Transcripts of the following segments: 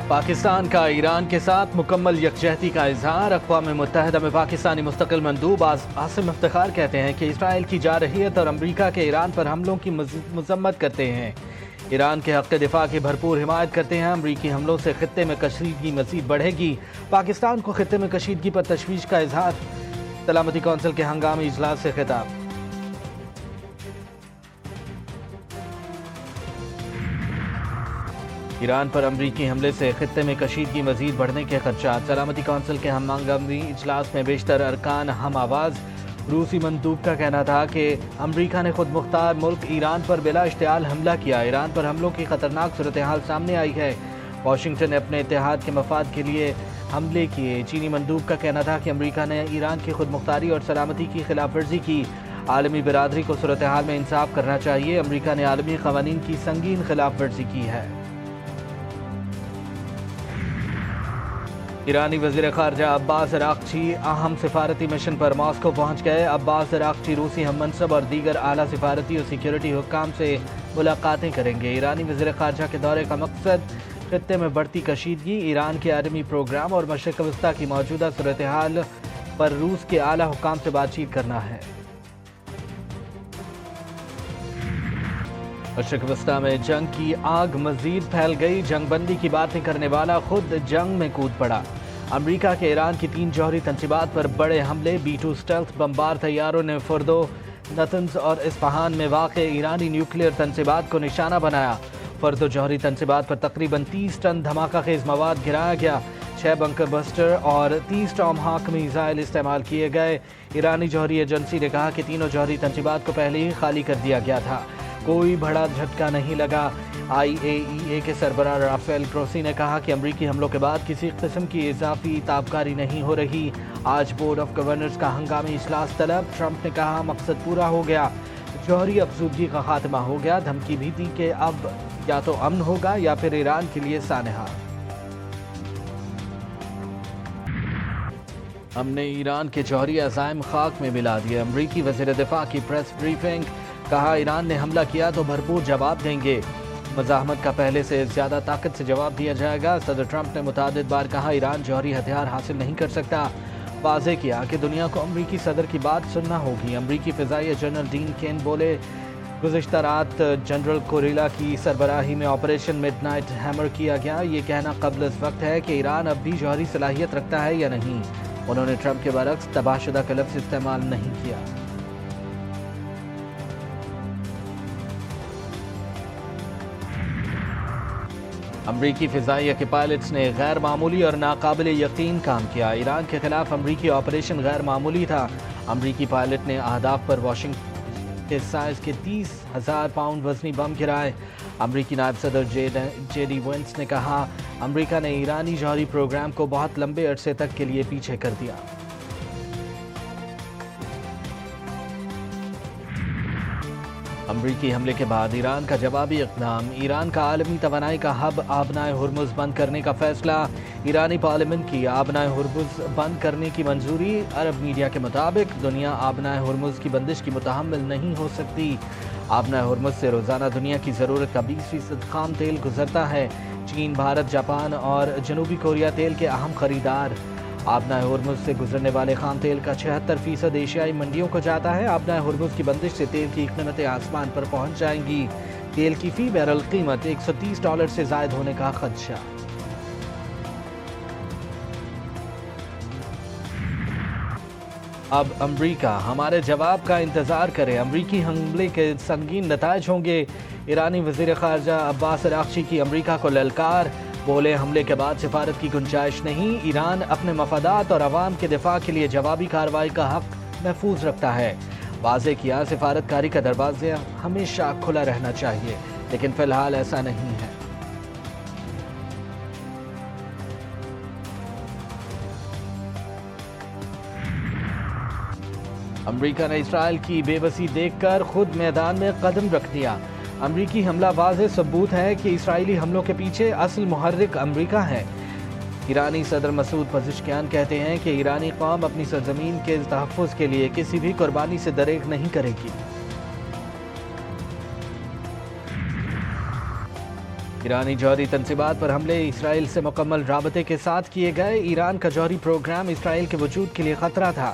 پاکستان کا ایران کے ساتھ مکمل یکجہتی کا اظہار۔ اقوام متحدہ میں پاکستانی مستقل مندوب عاصم افتخار کہتے ہیں کہ اسرائیل کی جارحیت اور امریکہ کے ایران پر حملوں کی مذمت کرتے ہیں، ایران کے حق دفاع کی بھرپور حمایت کرتے ہیں۔ امریکی حملوں سے خطے میں کشیدگی مزید بڑھے گی، پاکستان کو خطے میں کشیدگی پر تشویش کا اظہار۔ سلامتی کونسل کے ہنگامی اجلاس سے خطاب۔ ایران پر امریکی حملے سے خطے میں کشیدگی مزید بڑھنے کے خدشات۔ سلامتی کونسل کے ہنگامی اجلاس میں بیشتر ارکان ہم آواز۔ روسی مندوب کا کہنا تھا کہ امریکہ نے خود مختار ملک ایران پر بلا اشتعال حملہ کیا، ایران پر حملوں کی خطرناک صورتحال سامنے آئی ہے، واشنگٹن نے اپنے اتحاد کے مفاد کے لیے حملے کیے۔ چینی مندوب کا کہنا تھا کہ امریکہ نے ایران کی خود مختاری اور سلامتی کی خلاف ورزی کی، عالمی برادری کو صورتحال میں انصاف کرنا چاہیے، امریکہ نے عالمی قوانین کی سنگین خلاف ورزی کی ہے۔ ایرانی وزیر خارجہ عباس عراقچی اہم سفارتی مشن پر ماسکو پہنچ گئے۔ عباس عراقچی روسی ہم منصب اور دیگر اعلیٰ سفارتی اور سیکیورٹی حکام سے ملاقاتیں کریں گے۔ ایرانی وزیر خارجہ کے دورے کا مقصد خطے میں بڑھتی کشیدگی، ایران کے عالمی پروگرام اور مشرق وسطیٰ کی موجودہ صورتحال پر روس کے اعلیٰ حکام سے بات چیت کرنا ہے۔ مشرق وسطیٰ میں جنگ کی آگ مزید پھیل گئی، جنگ بندی کی باتیں کرنے والا خود جنگ میں کود پڑا۔ امریکہ کے ایران کی 3 جوہری تنصیبات پر بڑے حملے، B-2 اسٹیلتھ بمبار طیاروں نے فردو، نتنز اور اصفہان میں واقع ایرانی نیوکلیئر تنصیبات کو نشانہ بنایا۔ فردو جوہری تنصیبات پر تقریباً 30 ٹن دھماکہ خیز مواد گرایا گیا، 6 بنکر بسٹر اور 30 ٹام ہاک میزائل استعمال کیے گئے۔ ایرانی جوہری ایجنسی نے کہا کہ تینوں جوہری تنصیبات کو پہلے ہی خالی کر دیا گیا تھا، کوئی بڑا جھٹکا نہیں لگا۔ IAEA کے سربراہ رافیل گروسی نے کہا کہ امریکی حملوں کے بعد کسی قسم کی اضافی تابکاری نہیں ہو رہی۔ آج بورڈ آف گورنرز کا ہنگامی اجلاس طلب، ٹرمپ نے کہا مقصد پورا ہو گیا، جوہری افزودگی کا خاتمہ ہو گیا، دھمکی بھی دی کہ اب یا تو امن ہوگا یا پھر ایران کے لیے سانحہ۔ ہم نے ایران کے جوہری عزائم خاک میں ملا دیے، امریکی وزیر دفاع کی پریس بریفنگ، کہا ایران نے حملہ کیا تو بھرپور جواب دیں گے، مزاحمت کا پہلے سے زیادہ طاقت سے جواب دیا جائے گا۔ صدر ٹرمپ نے متعدد بار کہا ایران جوہری ہتھیار حاصل نہیں کر سکتا، واضح کیا کہ دنیا کو امریکی صدر کی بات سننا ہوگی۔ امریکی فضائیہ جنرل ڈین کین بولے، گزشتہ رات جنرل کوریلا کی سربراہی میں آپریشن مڈ نائٹ ہیمر کیا گیا، یہ کہنا قبل از وقت ہے کہ ایران اب بھی جوہری صلاحیت رکھتا ہے یا نہیں۔ انہوں نے ٹرمپ کے برعکس تباہ شدہ کا لفظ استعمال نہیں کیا۔ امریکی فضائیہ کے پائلٹس نے غیر معمولی اور ناقابل یقین کام کیا، ایران کے خلاف امریکی آپریشن غیر معمولی تھا۔ امریکی پائلٹ نے اہداف پر واشنگٹن کے سائز کے 30,000 پاؤنڈ وزنی بم گرائے۔ امریکی نائب صدر جے ڈی وینس نے کہا امریکہ نے ایرانی جوہری پروگرام کو بہت لمبے عرصے تک کے لیے پیچھے کر دیا۔ امریکی حملے کے بعد ایران کا جوابی اقدام، ایران کا عالمی توانائی کا ہب آبنائے ہرمز بند کرنے کا فیصلہ، ایرانی پارلیمنٹ کی آبنائے ہرمز بند کرنے کی منظوری۔ عرب میڈیا کے مطابق دنیا آبنائے ہرمز کی بندش کی متحمل نہیں ہو سکتی۔ آبنائے ہرمز سے روزانہ دنیا کی ضرورت کا 20% خام تیل گزرتا ہے، چین، بھارت، جاپان اور جنوبی کوریا تیل کے اہم خریدار۔ آبنائے ہرمز سے گزرنے والے خام تیل کا 76% ایشیائی منڈیوں کو جاتا ہے۔ آبنائے ہرمز کی بندش سے تیل کی قیمتیں آسمان پر پہنچ جائیں گی، تیل کی فی بیرل قیمت $130 سے زائد ہونے کا خدشہ۔ اب امریکہ ہمارے جواب کا انتظار کرے، امریکی حملے کے سنگین نتائج ہوں گے۔ ایرانی وزیر خارجہ عباس عراقچی کی امریکہ کو للکار، بولے حملے کے بعد سفارت کی گنجائش نہیں، ایران اپنے مفادات اور عوام کے دفاع کے لیے جوابی کارروائی کا حق محفوظ رکھتا ہے، واضح کیا سفارتکاری کا دروازہ ہمیشہ کھلا رہنا چاہیے، لیکن فی الحال ایسا نہیں ہے۔ امریکہ نے اسرائیل کی بے بسی دیکھ کر خود میدان میں قدم رکھ دیا، امریکی حملہ واضح ثبوت ہے کہ اسرائیلی حملوں کے پیچھے اصل محرک امریکہ ہے۔ ایرانی صدر مسعود پزشکیان کہتے ہیں کہ ایرانی قوم اپنی سرزمین کے تحفظ کے لیے کسی بھی قربانی سے دریغ نہیں کرے گی۔ ایرانی جوہری تنصیبات پر حملے اسرائیل سے مکمل رابطے کے ساتھ کیے گئے۔ ایران کا جوہری پروگرام اسرائیل کے وجود کے لیے خطرہ تھا۔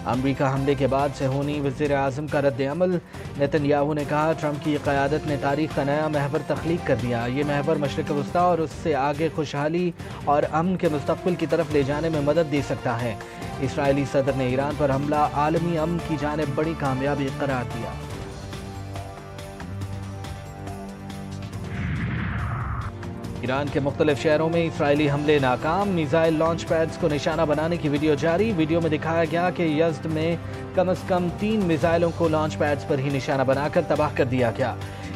امریکہ حملے کے بعد صہیونی وزیر اعظم کا رد عمل۔ نیتن یاہو نے کہا ٹرمپ کی قیادت نے تاریخ کا نیا محور تخلیق کر دیا۔ یہ محور مشرق وسطیٰ اور اس سے آگے خوشحالی اور امن کے مستقبل کی طرف لے جانے میں مدد دے سکتا ہے۔ اسرائیلی صدر نے ایران پر حملہ عالمی امن کی جانب بڑی کامیابی قرار دیا۔ ایران کے مختلف شہروں میں اسرائیلی حملے ناکام۔ میزائل لانچ پیڈز کو نشانہ بنانے کی ویڈیو جاری۔ ویڈیو میں دکھایا گیا کہ یزد میں کم از کم 3 میزائلوں کو لانچ پیڈز پر ہی نشانہ بنا کر تباہ کر دیا گیا۔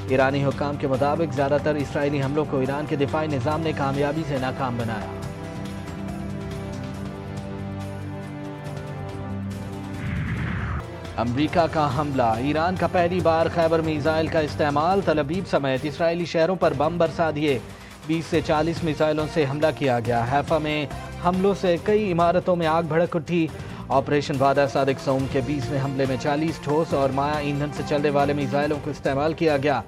ایرانی حکام کے مطابق زیادہ تر اسرائیلی حملوں کو ایران کے دفاعی نظام نے کامیابی سے ناکام بنایا۔ امریکہ کا حملہ۔ ایران کا پہلی بار خیبر میزائل کا استعمال۔ تل ابیب سمیت اسرائیلی شہروں پر بم برسا دیے۔ 20 سے 40 میزائلوں سے حملہ کیا گیا۔ حیفا میں حملوں سے کئی عمارتوں میں آگ بھڑک اٹھی۔ آپریشن وعدہ صادق سوم کے 20ویں حملے میں 40 ٹھوس اور مائع ایندھن سے چلنے والے میزائلوں کو استعمال کیا گیا۔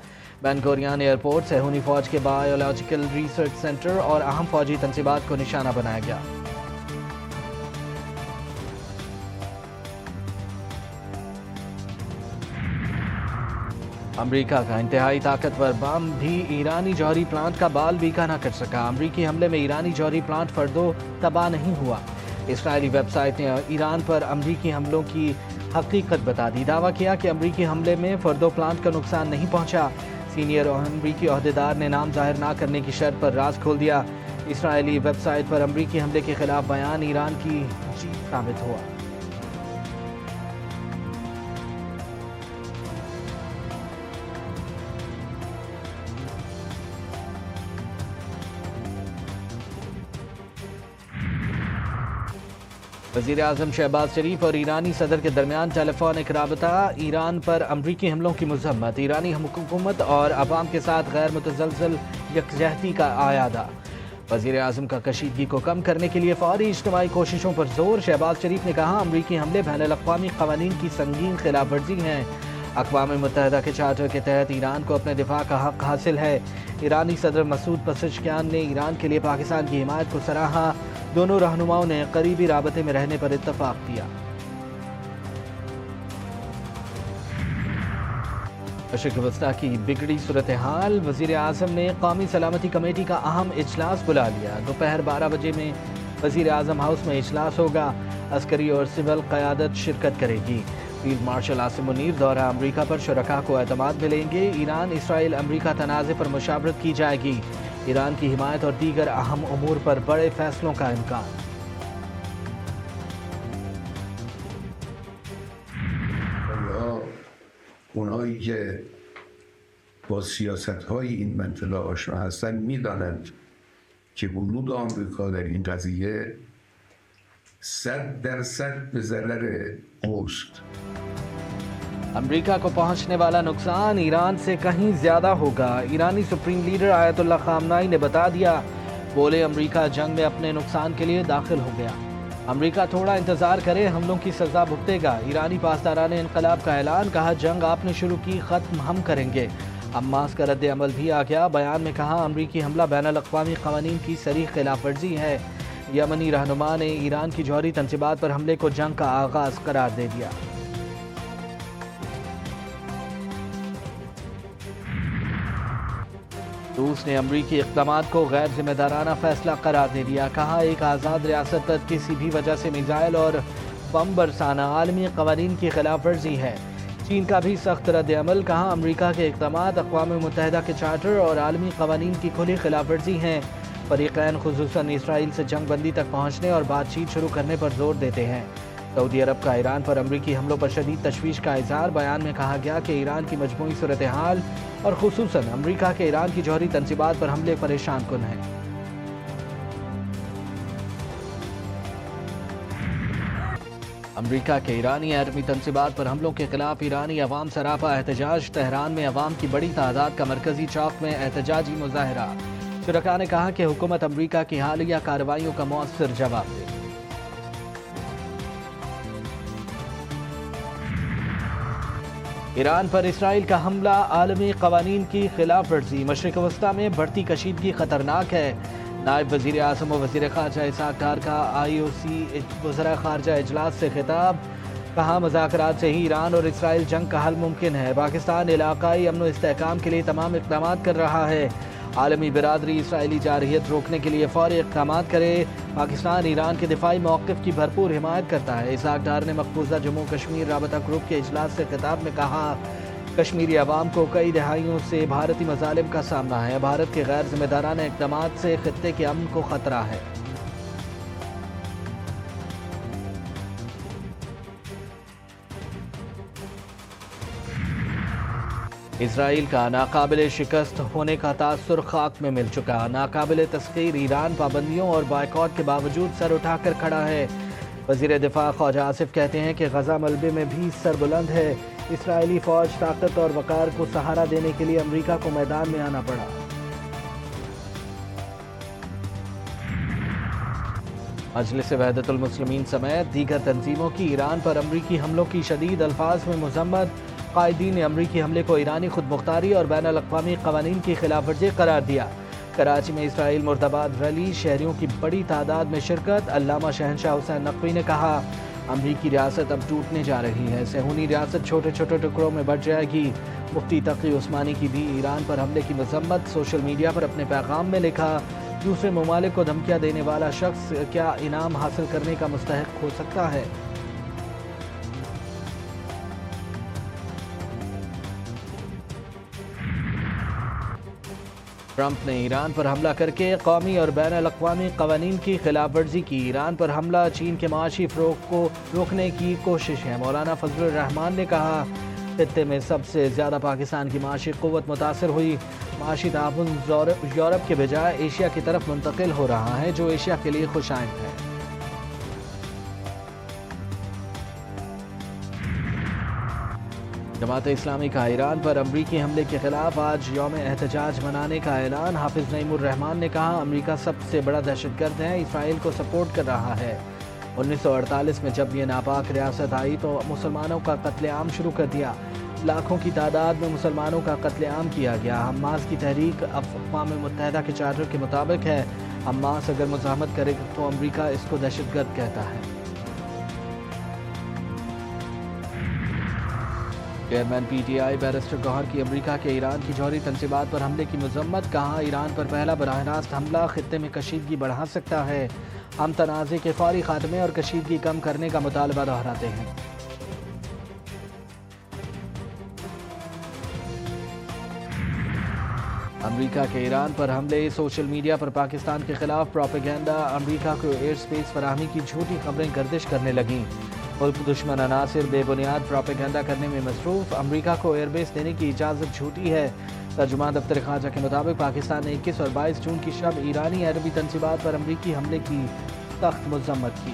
بین گورین ایئرپورٹ صہیونی فوج کے بایولوجیکل ریسرچ سینٹر اور اہم فوجی تنصیبات کو نشانہ بنایا گیا۔ امریکہ کا انتہائی طاقتور بم بھی ایرانی جوہری پلانٹ کا بال بیکا نہ کر سکا۔ امریکی حملے میں ایرانی جوہری پلانٹ فردو تباہ نہیں ہوا۔ اسرائیلی ویب سائٹ نے ایران پر امریکی حملوں کی حقیقت بتا دی۔ دعویٰ کیا کہ امریکی حملے میں فردو پلانٹ کا نقصان نہیں پہنچا۔ سینئر امریکی عہدیدار نے نام ظاہر نہ کرنے کی شرط پر راز کھول دیا۔ اسرائیلی ویب سائٹ پر امریکی حملے کے خلاف بیان ایران کی جیت ثابت ہوا۔ وزیر اعظم شہباز شریف اور ایرانی صدر کے درمیان ٹیلی فونک رابطہ۔ ایران پر امریکی حملوں کی مذمت۔ ایرانی حکومت اور عوام کے ساتھ غیر متزلزل یکجہتی کا اعادہ۔ وزیر اعظم کا کشیدگی کو کم کرنے کے لیے فوری اجتماعی کوششوں پر زور۔ شہباز شریف نے کہا امریکی حملے بین الاقوامی قوانین کی سنگین خلاف ورزی ہیں۔ اقوام متحدہ کے چارٹر کے تحت ایران کو اپنے دفاع کا حق حاصل ہے۔ ایرانی صدر مسعود پزشکیان نے ایران کے لیے پاکستان کی حمایت کو سراہا۔ دونوں رہنماؤں نے قریبی رابطے میں رہنے پر اتفاق کیا۔ مشرق وسطیٰ کی بگڑی صورتحال۔ وزیر اعظم نے قومی سلامتی کمیٹی کا اہم اجلاس بلا لیا۔ دوپہر 12 بجے میں وزیر اعظم ہاؤس میں اجلاس ہوگا۔ عسکری اور سول قیادت شرکت کرے گی۔ فیلڈ مارشل عاصم منیر دورہ امریکہ پر شرکاء کو اعتماد ملیں گے۔ ایران اسرائیل امریکہ تنازع پر مشاورت کی جائے گی۔ ایران کی حمایت اور دیگر اہم امور پر بڑے فیصلوں کا امکان۔ اونایی که با سیاست‌های این منطقه آشنا هستند می‌دانند که ورود آمریکا در این قضیه 100% به ضرر اوست. امریکہ کو پہنچنے والا نقصان ایران سے کہیں زیادہ ہوگا۔ ایرانی سپریم لیڈر آیت اللہ خامنائی نے بتا دیا۔ بولے امریکہ جنگ میں اپنے نقصان کے لیے داخل ہو گیا۔ امریکہ تھوڑا انتظار کرے، حملوں کی سزا بھگتے گا۔ ایرانی پاسداران انقلاب کا اعلان، کہا جنگ آپ نے شروع کی، ختم ہم کریں گے۔ حماس کا رد عمل بھی آ گیا۔ بیان میں کہا امریکی حملہ بین الاقوامی قوانین کی صریح خلاف ورزی ہے۔ یمنی رہنما نے ایران کی جوہری تنصیبات پر حملے کو جنگ کا آغاز قرار دے دیا۔ روس نے امریکی اقدامات کو غیر ذمہ دارانہ فیصلہ قرار دے دیا۔ کہا ایک آزاد ریاست پر کسی بھی وجہ سے میزائل اور بم برسانا عالمی قوانین کی خلاف ورزی ہے۔ چین کا بھی سخت رد عمل، کہا امریکہ کے اقدامات اقوام متحدہ کے چارٹر اور عالمی قوانین کی کھلی خلاف ورزی ہیں۔ فریقین خصوصاً اسرائیل سے جنگ بندی تک پہنچنے اور بات چیت شروع کرنے پر زور دیتے ہیں۔ سعودی عرب کا ایران پر امریکی حملوں پر شدید تشویش کا اظہار۔ بیان میں کہا گیا کہ ایران کی مجموعی صورتحال اور خصوصاً امریکہ کے ایران کی جوہری تنصیبات پر حملے پریشان کن ہیں۔ امریکہ کے ایرانی ایٹمی تنصیبات پر حملوں کے خلاف ایرانی عوام سراپا احتجاج۔ تہران میں عوام کی بڑی تعداد کا مرکزی چوک میں احتجاجی مظاہرہ۔ شرکاء نے کہا کہ حکومت امریکہ کی حالیہ کارروائیوں کا مؤثر جواب دے۔ ایران پر اسرائیل کا حملہ عالمی قوانین کی خلاف ورزی، مشرق وسطی میں بڑھتی کشیدگی خطرناک ہے۔ نائب وزیر اعظم و وزیر خارجہ اسحاق ڈار کا IOC وزراء خارجہ اجلاس سے خطاب، کہا مذاکرات سے ہی ایران اور اسرائیل جنگ کا حل ممکن ہے۔ پاکستان علاقائی امن و استحکام کے لیے تمام اقدامات کر رہا ہے۔ عالمی برادری اسرائیلی جارحیت روکنے کے لیے فوری اقدامات کرے۔ پاکستان ایران کے دفاعی موقف کی بھرپور حمایت کرتا ہے۔ اسحاق ڈار نے مقبوضہ جموں کشمیر رابطہ گروپ کے اجلاس سے خطاب میں کہا، کشمیری عوام کو کئی دہائیوں سے بھارتی مظالم کا سامنا ہے۔ بھارت کے غیر ذمہ دارانہ اقدامات سے خطے کے امن کو خطرہ ہے۔ اسرائیل کا ناقابل شکست ہونے کا تاثر خاک میں مل چکا۔ ناقابل تسخیر ایران پابندیوں اور بائیکاٹ کے باوجود سر اٹھا کر کھڑا ہے۔ وزیر دفاع خواجہ آصف کہتے ہیں کہ غزہ ملبے میں بھی سر بلند ہے۔ اسرائیلی فوج طاقت اور وقار کو سہارا دینے کے لیے امریکہ کو میدان میں آنا پڑا۔ مجلس وحدت المسلمین سمیت دیگر تنظیموں کی ایران پر امریکی حملوں کی شدید الفاظ میں مذمت۔ قائدین نے امریکی حملے کو ایرانی خود مختاری اور بین الاقوامی قوانین کی خلاف ورزی قرار دیا۔ کراچی میں اسرائیل مردباد ریلی، شہریوں کی بڑی تعداد میں شرکت۔ علامہ شہنشاہ حسین نقوی نے کہا، امریکی ریاست اب ٹوٹنے جا رہی ہے، صہیونی ریاست چھوٹے چھوٹے ٹکڑوں میں بٹ جائے گی۔ مفتی تقی عثمانی کی بھی ایران پر حملے کی مذمت، سوشل میڈیا پر اپنے پیغام میں لکھا، دوسرے ممالک کو دھمکیاں دینے والا شخص کیا انعام حاصل کرنے کا مستحق ہو سکتا ہے؟ ٹرمپ نے ایران پر حملہ کر کے قومی اور بین الاقوامی قوانین کی خلاف ورزی کی۔ ایران پر حملہ چین کے معاشی فروغ کو روکنے کی کوشش ہے۔ مولانا فضل الرحمان نے کہا، خطے میں سب سے زیادہ پاکستان کی معاشی قوت متاثر ہوئی۔ معاشی تعاون یورپ کے بجائے ایشیا کی طرف منتقل ہو رہا ہے، جو ایشیا کے لیے خوش آئند ہے۔ جماعت اسلامی کا ایران پر امریکی حملے کے خلاف آج یوم احتجاج منانے کا اعلان۔ حافظ نعیم الرحمان نے کہا، امریکہ سب سے بڑا دہشت گرد ہے، اسرائیل کو سپورٹ کر رہا ہے۔ 1948 میں جب یہ ناپاک ریاست آئی تو مسلمانوں کا قتل عام شروع کر دیا۔ لاکھوں کی تعداد میں مسلمانوں کا قتل عام کیا گیا۔ حماس کی تحریک اقوام متحدہ کے چارٹر کے مطابق ہے۔ حماس اگر مزاحمت کرے تو امریکہ اس کو دہشت گرد کہتا ہے۔ چیئرمین PTI بیرسٹر گوہر کی امریکہ کے ایران کی جوہری تنصیبات پر حملے کی مذمت، کہا ایران پر پہلا براہ راست حملہ خطے میں کشیدگی بڑھا سکتا ہے۔ ہم تنازع کے فوری خاتمے اور کشیدگی کم کرنے کا مطالبہ دہراتے ہیں۔ امریکہ کے ایران پر حملے، سوشل میڈیا پر پاکستان کے خلاف پروپیگنڈا، امریکہ کو ایئر سپیس فراہمی کی جھوٹی خبریں گردش کرنے لگیں۔ ملک دشمن عناصر بے بنیاد پروپیگنڈا کرنے میں مصروف، امریکہ کو ایئر بیس دینے کی اجازت جھوٹی ہے۔ ترجمان دفتر خارجہ کے مطابق پاکستان نے 21 اور 22 جون کی شب ایرانی ایٹمی تنصیبات پر امریکی حملے کی سخت مذمت کی۔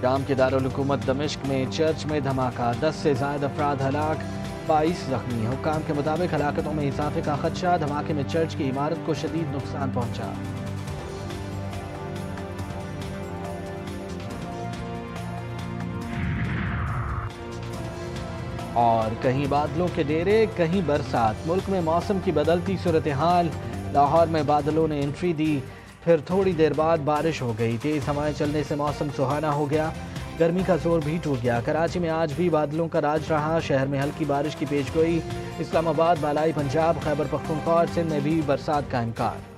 شام کے دارالحکومت دمشق میں چرچ میں دھماکہ، 10 سے زائد افراد ہلاک، 22 زخمی۔ حکام کے مطابق ہلاکتوں میں اضافے کا خدشہ، دھماکے میں چرچ کی عمارت کو شدید نقصان پہنچا۔ اور کہیں بادلوں کے ڈیرے، کہیں برسات، ملک میں موسم کی بدلتی صورتحال۔ لاہور میں بادلوں نے انٹری دی، پھر تھوڑی دیر بعد بارش ہو گئی، تیز ہوائیں چلنے سے موسم سہانا ہو گیا، گرمی کا زور بھی ٹوٹ گیا۔ کراچی میں آج بھی بادلوں کا راج رہا، شہر میں ہلکی بارش کی پیش گوئی۔ اسلام آباد، بالائی پنجاب، خیبر پختونخوا اور سندھ میں بھی برسات کا امکان۔